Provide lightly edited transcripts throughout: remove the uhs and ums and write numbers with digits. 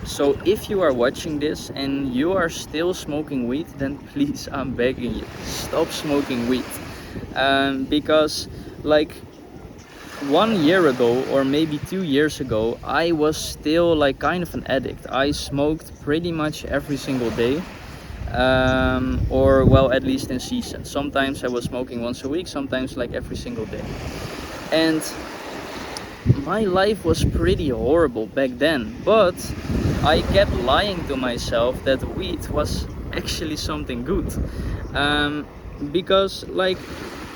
So if you are watching this and you are still smoking weed, then please, I'm begging you, stop smoking weed. Because like 1 year ago or maybe 2 years ago, I was still like kind of an addict. I smoked pretty much every single day, or well, at least in season. Sometimes I was smoking once a week, sometimes like every single day. And my life was pretty horrible back then, but I kept lying to myself that weed was actually something good. um, because like,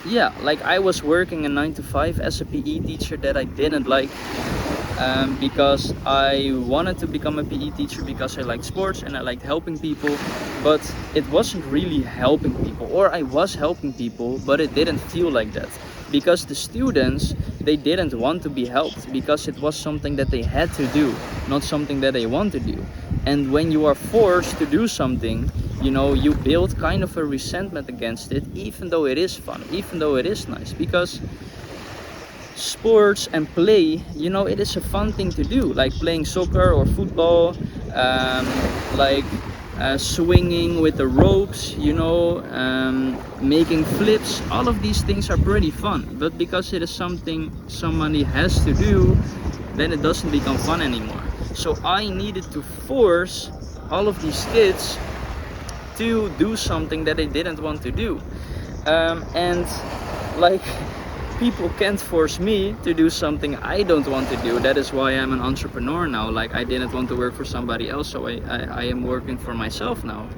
yeah, like I was working a 9 to 5 as a PE teacher that I didn't like, because I wanted to become a PE teacher because I liked sports and I liked helping people, but it wasn't really helping people. Or I was helping people, but it didn't feel like that, because the students, they didn't want to be helped, because it was something that they had to do, not something that they want to do. And when you are forced to do something, you know, you build kind of a resentment against it, even though it is fun, even though it is nice, because sports and play, you know, it is a fun thing to do, like playing soccer or football, um, like swinging with the ropes, you know, making flips. All of these things are pretty fun, but because it is something somebody has to do, then it doesn't become fun anymore. So I needed to force all of these kids to do something that they didn't want to do. And like, people can't force me to do something I don't want to do. That is why I'm an entrepreneur now. Like, I didn't want to work for somebody else, so I am working for myself now.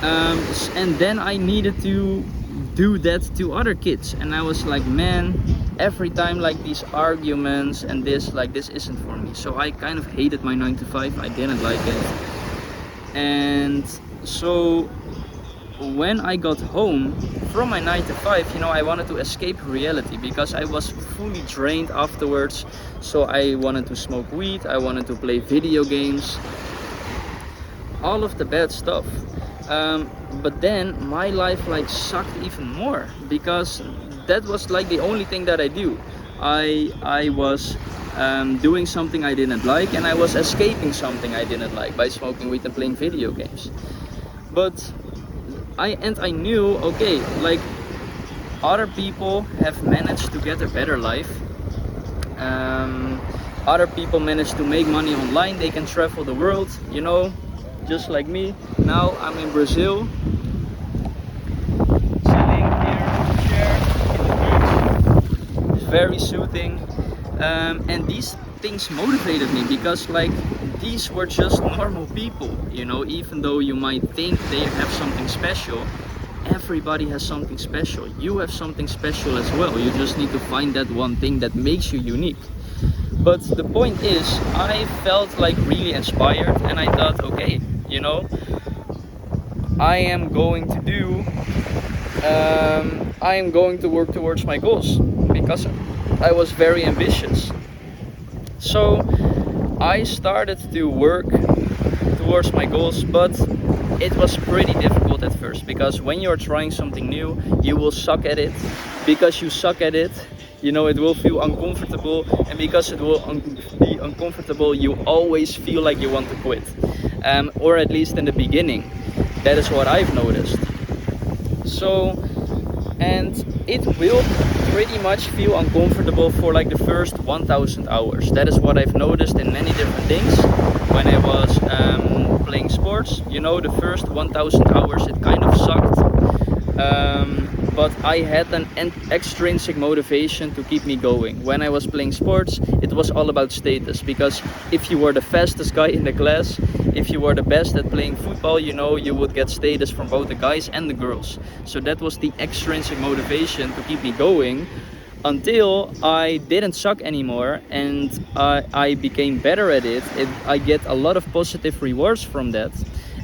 And then I needed to do that to other kids, and I was like, man, every time like these arguments and this, like, this isn't for me. So I kind of hated my 9 to 5. I didn't like it. And so when I got home from my 9 to 5, you know, I wanted to escape reality because I was fully drained afterwards. So I wanted to smoke weed, I wanted to play video games, all of the bad stuff. But then my life like sucked even more, because that was like the only thing that I do. I was doing something I didn't like, and I was escaping something I didn't like by smoking weed and playing video games. But I knew, okay, like, other people have managed to get a better life. Other people manage to make money online. They can travel the world, you know, just like me. Now I'm in Brazil, sitting here in the chair in the beach. It's very soothing. And these things motivated me, because like, these were just normal people, you know. Even though you might think they have something special, everybody has something special. You have something special as well. You just need to find that one thing that makes you unique. But the point is, I felt like really inspired, and I thought, okay, you know, I am going to work towards my goals, because I was very ambitious. So I started to work towards my goals, but it was pretty difficult at first, because when you're trying something new, you will suck at it. Because you suck at it, you know, it will feel uncomfortable, and because it will be uncomfortable, you always feel like you want to quit, or at least in the beginning. That is what I've noticed. So, and it will pretty much feel uncomfortable for like the first 1000 hours. That is what I've noticed in many different things. When I was playing sports, you know, the first 1000 hours it kind of sucked, but I had an extrinsic motivation to keep me going. When I was playing sports, it was all about status, because if you were the fastest guy in the class, if you were the best at playing football, you know, you would get status from both the guys and the girls. So that was the extrinsic motivation to keep me going, until I didn't suck anymore, and I became better at it. I get a lot of positive rewards from that,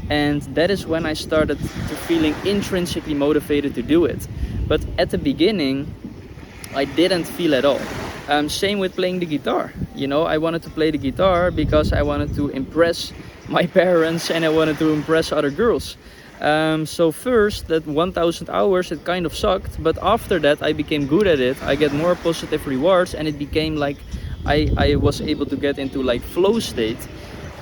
and that is when I started to feeling intrinsically motivated to do it. But at the beginning, I didn't feel at all. Same with playing the guitar. You know, I wanted to play the guitar because I wanted to impress my parents, and I wanted to impress other girls. So first, that 1000 hours, it kind of sucked, but after that I became good at it. I get more positive rewards, and it became like I was able to get into like flow state,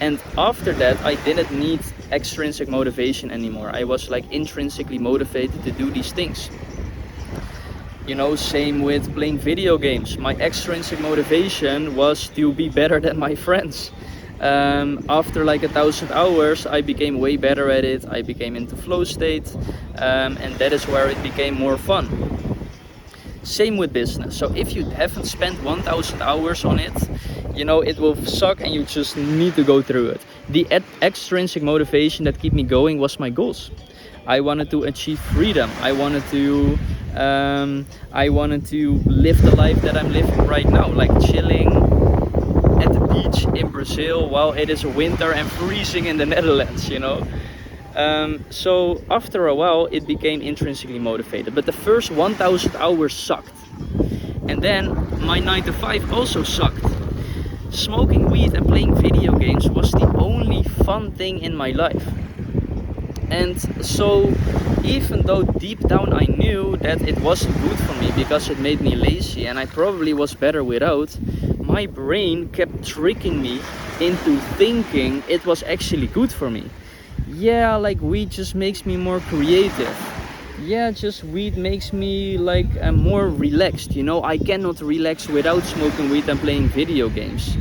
And after that, I didn't need extrinsic motivation anymore. I was like intrinsically motivated to do these things. You know, same with playing video games. My extrinsic motivation was to be better than my friends. After like 1,000 hours, I became way better at it. I became into flow state, and that is where it became more fun. Same with business. So if you haven't spent 1,000 hours on it, you know, it will suck and you just need to go through it. The extrinsic motivation that kept me going was my goals. I wanted to achieve freedom. I wanted to live the life that I'm living right now, like chilling at the beach in Brazil while it is winter and freezing in the Netherlands, you know. So after a while it became intrinsically motivated, but the first 1,000 hours sucked. And then my 9 to 5 also sucked. Smoking weed and playing video games was the only fun thing in my life. And so even though deep down I knew that it wasn't good for me because it made me lazy and I probably was better without, my brain kept tricking me into thinking it was actually good for me. Yeah, like weed just makes me more creative. Yeah, just weed makes me like more relaxed, you know. I cannot relax without smoking weed and playing video games.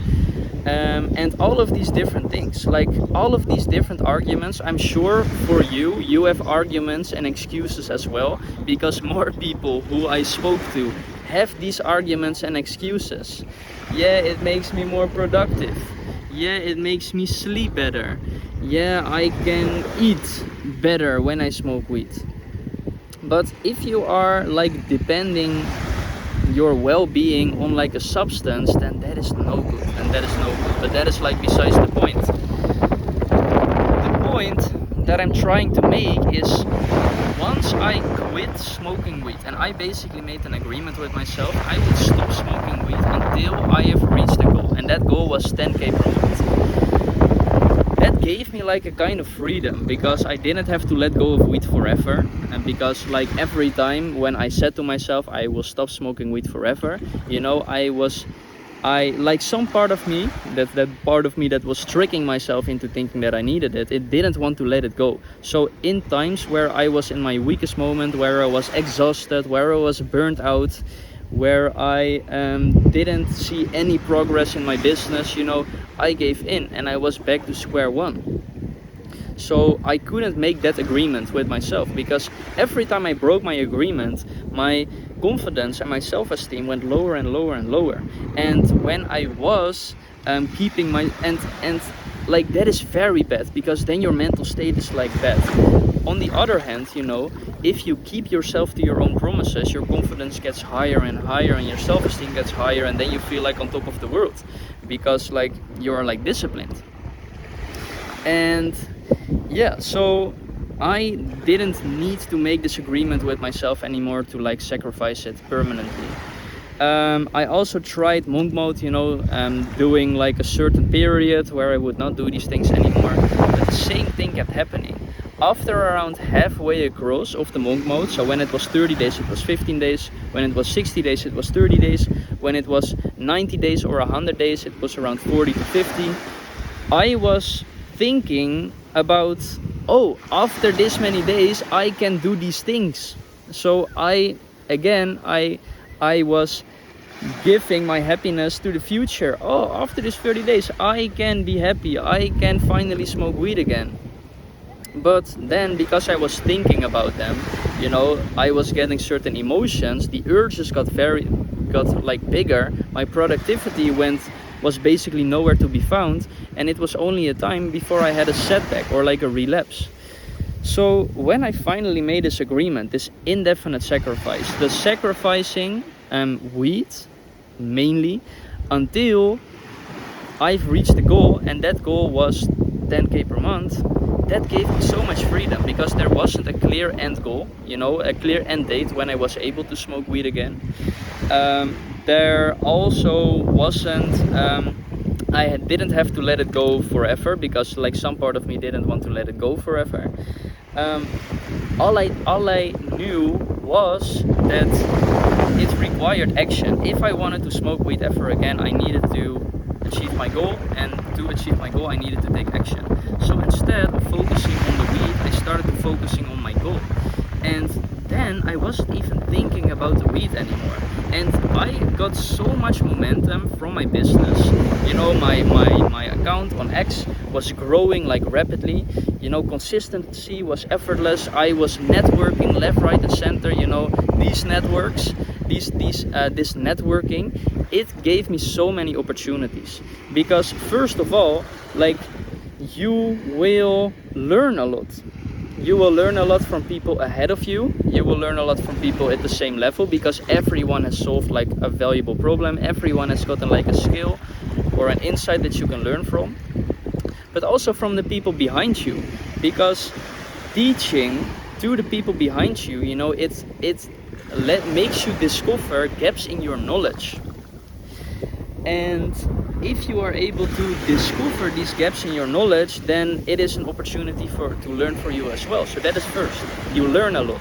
And all of these different things, like all of these different arguments, I'm sure for you have arguments and excuses as well, because more people who I spoke to have these arguments and excuses. Yeah, it makes me more productive. Yeah, it makes me sleep better. Yeah, I can eat better when I smoke weed. But if you are like depending your well-being on like a substance, then that is no good, and that is no good. But that is like besides the point. The point that I'm trying to make is, once I quit smoking weed and I basically made an agreement with myself, I would stop smoking weed until I have reached the goal, and that goal was 10k per month. That gave me like a kind of freedom, because I didn't have to let go of weed forever. And because like every time when I said to myself I will stop smoking weed forever, you know, I like some part of me, that part of me that was tricking myself into thinking that I needed it, it didn't want to let it go. So in times where I was in my weakest moment, where I was exhausted, where I was burnt out, where I didn't see any progress in my business, you know, I gave in and I was back to square one. So I couldn't make that agreement with myself, because every time I broke my agreement, my confidence and my self-esteem went lower and lower and lower. And when I was keeping my and like that is very bad, because then your mental state is like that. On the other hand, you know, if you keep yourself to your own promises, your confidence gets higher and higher and your self-esteem gets higher, and then you feel like on top of the world, because like you're like disciplined. And yeah, so I didn't need to make this agreement with myself anymore to like sacrifice it permanently. I also tried monk mode, you know, doing like a certain period where I would not do these things anymore, but the same thing kept happening. After around halfway across of the monk mode, so when it was 30 days it was 15 days, when it was 60 days it was 30 days, when it was 90 days or 100 days it was around 40 to 50, I was thinking about, oh, after this many days I can do these things. So I was giving my happiness to the future. Oh, after this 30 days I can be happy, I can finally smoke weed again. But then, because I was thinking about them, you know, I was getting certain emotions, the urges got like bigger, my productivity was basically nowhere to be found, and it was only a time before I had a setback or like a relapse. So when I finally made this agreement, this indefinite sacrifice, the sacrificing weed mainly until I've reached the goal, and that goal was 10k per month, that gave me so much freedom, because there wasn't a clear end goal, you know, a clear end date when I was able to smoke weed again. There also wasn't, I didn't have to let it go forever, because like some part of me didn't want to let it go forever. All I knew was that it required action. If I wanted to smoke weed ever again, I needed to achieve my goal, and to achieve my goal I needed to take action. So instead of focusing on the weed, I started focusing on my goal. And then I wasn't even thinking about the weed anymore. And I got so much momentum from my business. You know, my account on X was growing like rapidly. You know, consistency was effortless. I was networking left, right, and center. You know, these networks, this networking, it gave me so many opportunities. Because first of all, like, you will learn a lot. You will learn a lot from people ahead of you. You will learn a lot from people at the same level, because everyone has solved like a valuable problem. Everyone has gotten like a skill or an insight that you can learn from. But also from the people behind you, because teaching to the people behind you, you know, it makes you discover gaps in your knowledge. And if you are able to discover these gaps in your knowledge, then it is an opportunity to learn for you as well. So that is first, you learn a lot.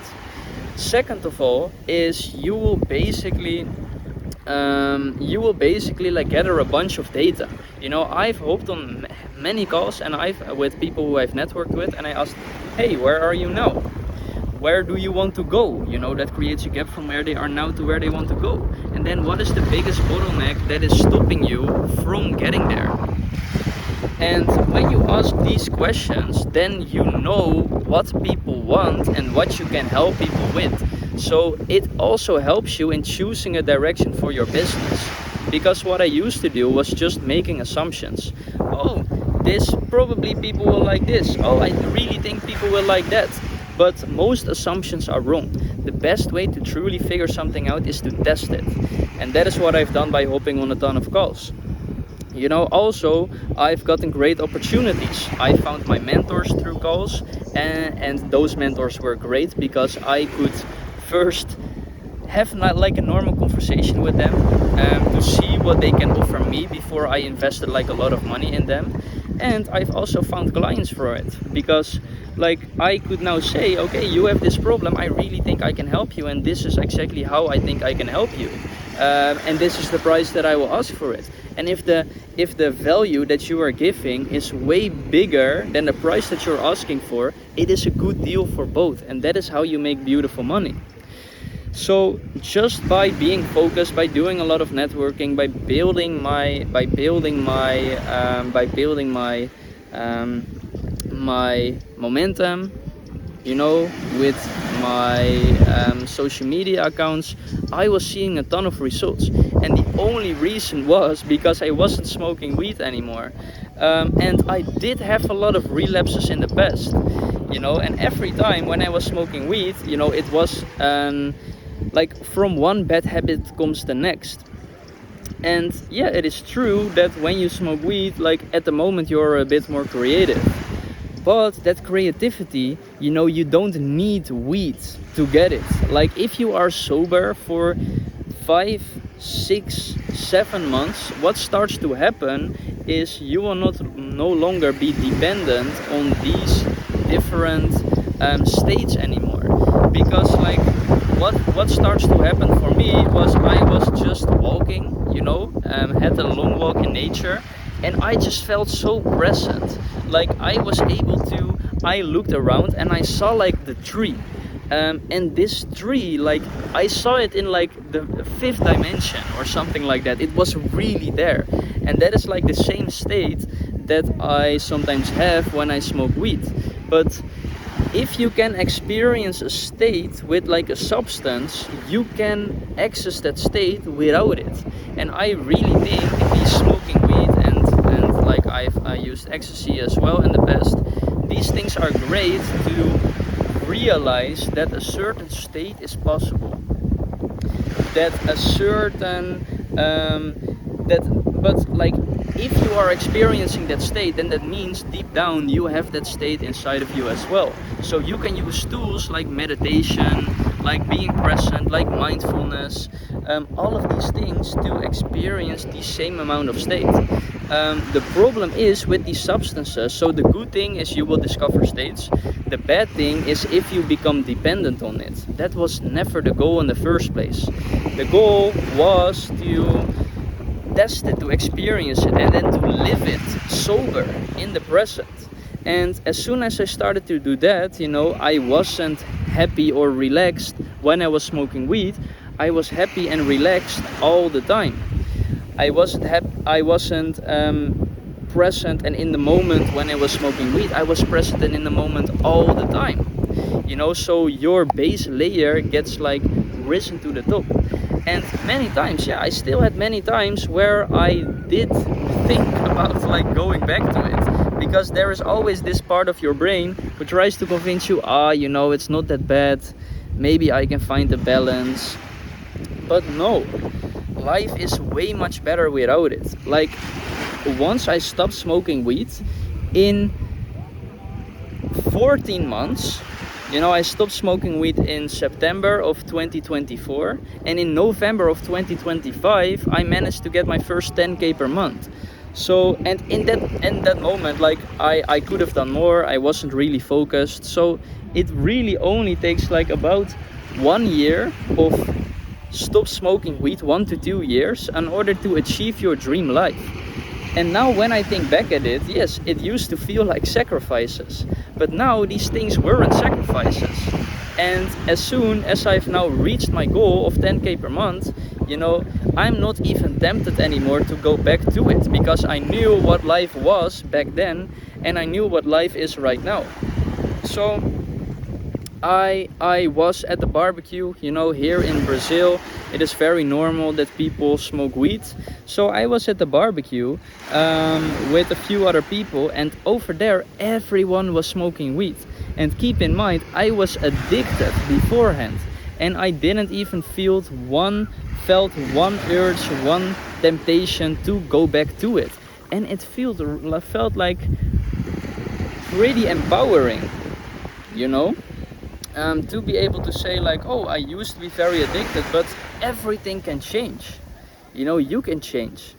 Second of all is you will basically like gather a bunch of data. You know, I've hopped on many calls and with people who I've networked with, and I asked, hey, where are you now? Where do you want to go? You know, that creates a gap from where they are now to where they want to go. And then what is the biggest bottleneck that is stopping you from getting there? And when you ask these questions, then you know what people want and what you can help people with. So it also helps you in choosing a direction for your business. Because what I used to do was just making assumptions. Oh, this probably people will like this. Oh, I really think people will like that. But most assumptions are wrong. The best way to truly figure something out is to test it. And that is what I've done by hopping on a ton of calls. You know, also, I've gotten great opportunities. I found my mentors through calls, and those mentors were great because I could first have like a normal conversation with them to see what they can offer me before I invested like a lot of money in them. And I've also found clients for it, because like I could now say, okay, you have this problem, I really think I can help you, and this is exactly how I think I can help you, and this is the price that I will ask for it. And if the value that you are giving is way bigger than the price that you're asking for, it is a good deal for both, and that is how you make beautiful money. So just by being focused, by doing a lot of networking, by building my momentum, you know, with my social media accounts, I was seeing a ton of results. And the only reason was because I wasn't smoking weed anymore. And I did have a lot of relapses in the past, you know, and every time when I was smoking weed, you know, it was like from one bad habit comes the next. And yeah, it is true that when you smoke weed, like at the moment you're a bit more creative. But that creativity, you know, you don't need weed to get it. Like if you are sober for 5, 6, 7 months, what starts to happen is you will no longer be dependent on these different states anymore. Because like what starts to happen for me was I was just walking, you know, had a long walk in nature, and I just felt so present. Like I looked around and I saw like the tree, and this tree, like I saw it in like the 5th dimension or something like that. It was really there, and that is like the same state that I sometimes have when I smoke weed. But if you can experience a state with like a substance, you can access that state without it. And I really think the smoking weed and like I used ecstasy as well in the past, these things are great to realize that a certain state is possible. That a certain but like if you are experiencing that state, then that means deep down you have that state inside of you as well. So you can use tools like meditation, like being present, like mindfulness, all of these things to experience the same amount of state. The problem is with these substances, so the good thing is you will discover states. The bad thing is if you become dependent on it. That was never the goal in the first place. The goal was to test it, to experience it, and then to live it sober in the present. And as soon as I started to do that, you know, I wasn't happy or relaxed when I was smoking weed. I was happy and relaxed all the time. I wasn't present and in the moment when I was smoking weed. I was present and in the moment all the time. You know, so your base layer gets like risen to the top. And many times, yeah, I still had many times where I did think about like going back to it, because there is always this part of your brain who tries to convince you, you know, it's not that bad, maybe I can find a balance. But no, life is way much better without it. Like, once I stopped smoking weed, in 14 months, you know, I stopped smoking weed in September of 2024, and in November of 2025 I managed to get my first 10k per month. So, and in that moment, like, I could have done more. I wasn't really focused. So it really only takes like about 1 year of stop smoking weed, 1 to 2 years, in order to achieve your dream life. And now when I think back at it, yes, it used to feel like sacrifices, but now these things weren't sacrifices. And as soon as I've now reached my goal of 10k per month, you know, I'm not even tempted anymore to go back to it, because I knew what life was back then and I knew what life is right now. So I was at the barbecue, you know, here in Brazil. It is very normal that people smoke weed. So I was at the barbecue with a few other people, and over there everyone was smoking weed. And keep in mind, I was addicted beforehand, and I didn't even felt one urge, one temptation to go back to it. And it felt like pretty empowering, you know. To be able to say like, oh, I used to be very addicted, but everything can change. You know, you can change.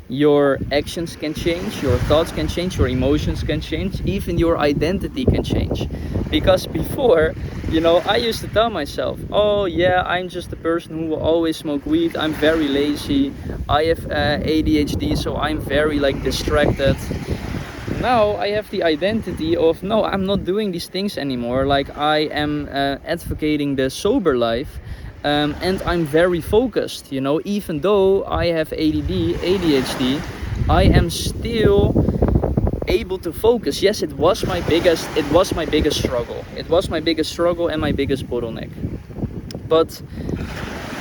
Your actions can change, your thoughts can change, your emotions can change, even your identity can change. Because before, you know, I used to tell myself, oh yeah, I'm just a person who will always smoke weed, I'm very lazy, I have ADHD, so I'm very like distracted. Now I have the identity of, no, I'm not doing these things anymore. Like, I am advocating the sober life, and I'm very focused, you know. Even though I have ADHD, I am still able to focus. Yes, it was my biggest struggle. It was my biggest struggle and my biggest bottleneck. But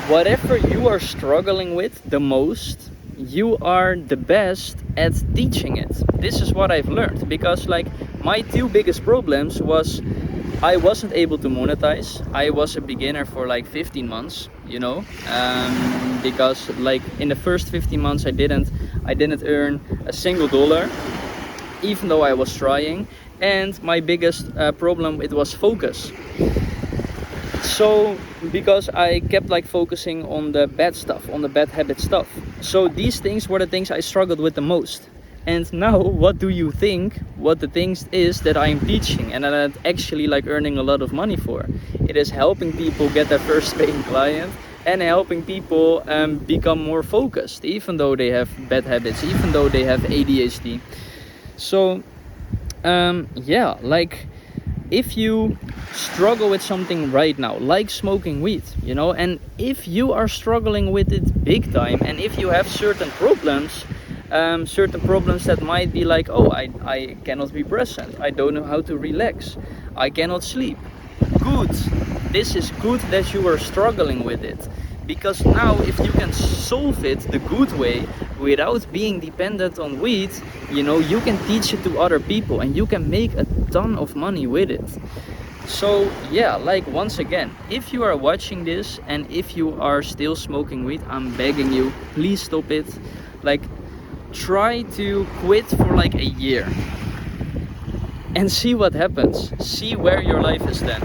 whatever you are struggling with the most, you are the best at teaching it. This is what I've learned, because like my two biggest problems was I wasn't able to monetize. I was a beginner for like 15 months, you know, because like in the first 15 months I didn't earn a single dollar, even though I was trying. And my biggest problem, it was focus. So because I kept like focusing on the bad stuff, on the bad habit stuff. So these things were the things I struggled with the most. And now what do you think what the things is that I'm teaching and that I'm actually like earning a lot of money for? It is helping people get their first paying client and helping people become more focused, even though they have bad habits, even though they have ADHD. So yeah, like, if you struggle with something right now, like smoking weed, you know, and if you are struggling with it big time, and if you have certain problems that might be like, oh, I cannot be present, I don't know how to relax, I cannot sleep. Good. This is good that you are struggling with it, because now if you can solve it the good way without being dependent on weed, you know, you can teach it to other people and you can make a ton of money with it. So yeah, like, once again, if you are watching this and if you are still smoking weed, I'm begging you, please stop it. Like, try to quit for like a year and see what happens, see where your life is then.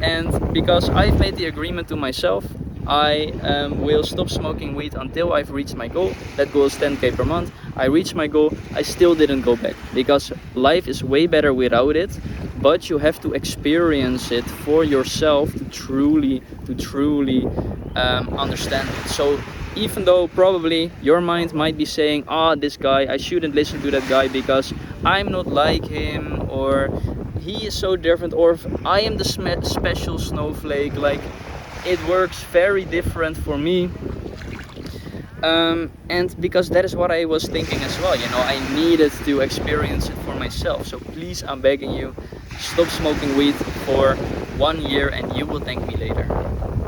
And because I've made the agreement to myself, I will stop smoking weed until I've reached my goal. That goal is 10k per month. I reached my goal, I still didn't go back, because life is way better without it, but you have to experience it for yourself to truly understand it. So even though probably your mind might be saying, ah, this guy, I shouldn't listen to that guy because I'm not like him, or he is so different, or I am the special snowflake, like it works very different for me. And because that is what I was thinking as well, you know, I needed to experience it for myself. So please, I'm begging you, stop smoking weed for 1 year and you will thank me later.